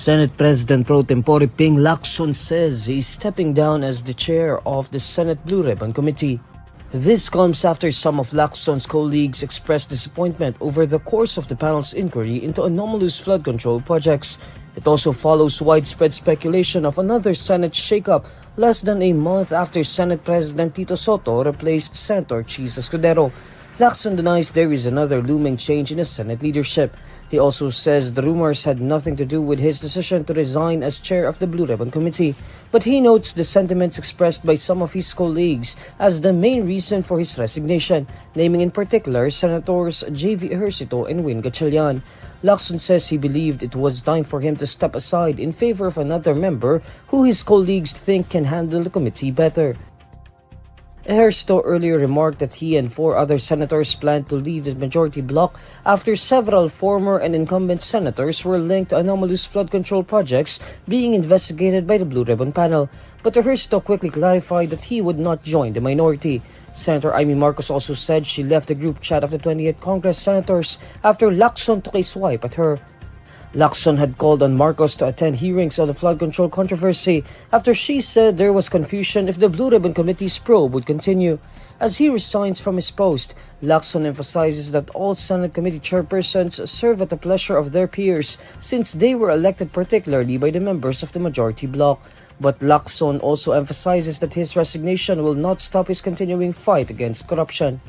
Senate President Pro Tempore Lacson says he's stepping down as the chair of the Senate Blue Ribbon Committee. This comes after some of Lacson's colleagues expressed disappointment over the course of the panel's inquiry into anomalous flood control projects. It also follows widespread speculation of another Senate shakeup less than a month after Senate President Sotto replaced Senator Chis Escudero. Lacson denies there is another looming change in the Senate leadership. He also says the rumors had nothing to do with his decision to resign as chair of the Blue Ribbon Committee, but he notes the sentiments expressed by some of his colleagues as the main reason for his resignation, naming in particular Senators J.V. Ejercito and Win Gatchalian. Lacson says he believed it was time for him to step aside in favor of another member who his colleagues think can handle the committee better. Ejercito earlier remarked that he and 4 other senators planned to leave the majority bloc after several former and incumbent senators were linked to anomalous flood control projects being investigated by the Blue Ribbon panel. But Ejercito quickly clarified that he would not join the minority. Senator Amy Marcos also said she left the group chat of the 28th Congress senators after Lacson took a swipe at her. Lacson had called on Marcos to attend hearings on the flood control controversy after she said there was confusion if the Blue Ribbon Committee's probe would continue. As he resigns from his post, Lacson emphasizes that all Senate committee chairpersons serve at the pleasure of their peers since they were elected particularly by the members of the majority bloc. But Lacson also emphasizes that his resignation will not stop his continuing fight against corruption.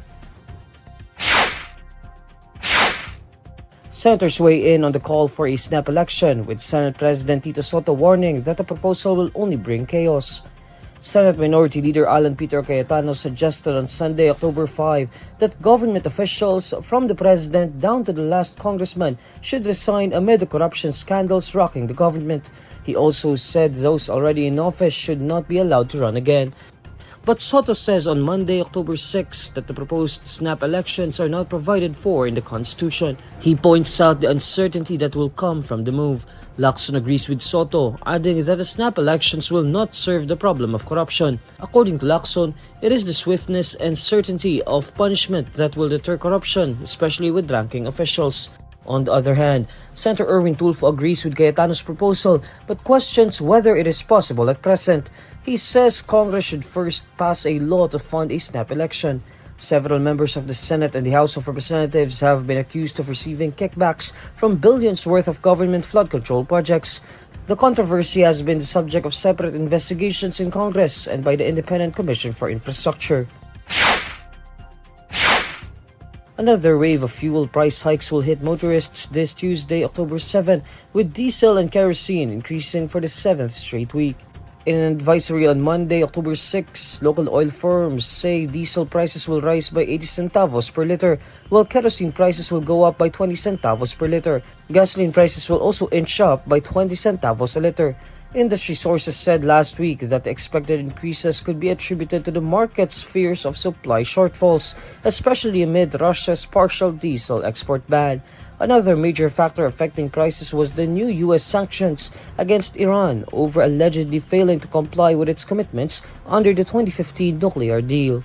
Senators weigh in on the call for a snap election, with Senate President Sotto warning that the proposal will only bring chaos. Senate Minority Leader Alan Peter Cayetano suggested on Sunday, October 5, that government officials from the president down to the last congressman should resign amid the corruption scandals rocking the government. He also said those already in office should not be allowed to run again. But Sotto says on Monday, October 6, that the proposed snap elections are not provided for in the Constitution. He points out the uncertainty that will come from the move. Lacson agrees with Sotto, adding that the snap elections will not serve the problem of corruption. According to Lacson, it is the swiftness and certainty of punishment that will deter corruption, especially with ranking officials. On the other hand, Senator Erwin Tulfo agrees with Cayetano's proposal but questions whether it is possible at present. He says Congress should first pass a law to fund a snap election. Several members of the Senate and the House of Representatives have been accused of receiving kickbacks from billions worth of government flood control projects. The controversy has been the subject of separate investigations in Congress and by the Independent Commission for Infrastructure. Another wave of fuel price hikes will hit motorists this Tuesday, October 7, with diesel and kerosene increasing for the 7th straight week. In an advisory on Monday, October 6, local oil firms say diesel prices will rise by 80 centavos per liter, while kerosene prices will go up by 20 centavos per liter. Gasoline prices will also inch up by 20 centavos a liter. Industry sources said last week that the expected increases could be attributed to the market's fears of supply shortfalls, especially amid Russia's partial diesel export ban. Another major factor affecting prices was the new U.S. sanctions against Iran over allegedly failing to comply with its commitments under the 2015 nuclear deal.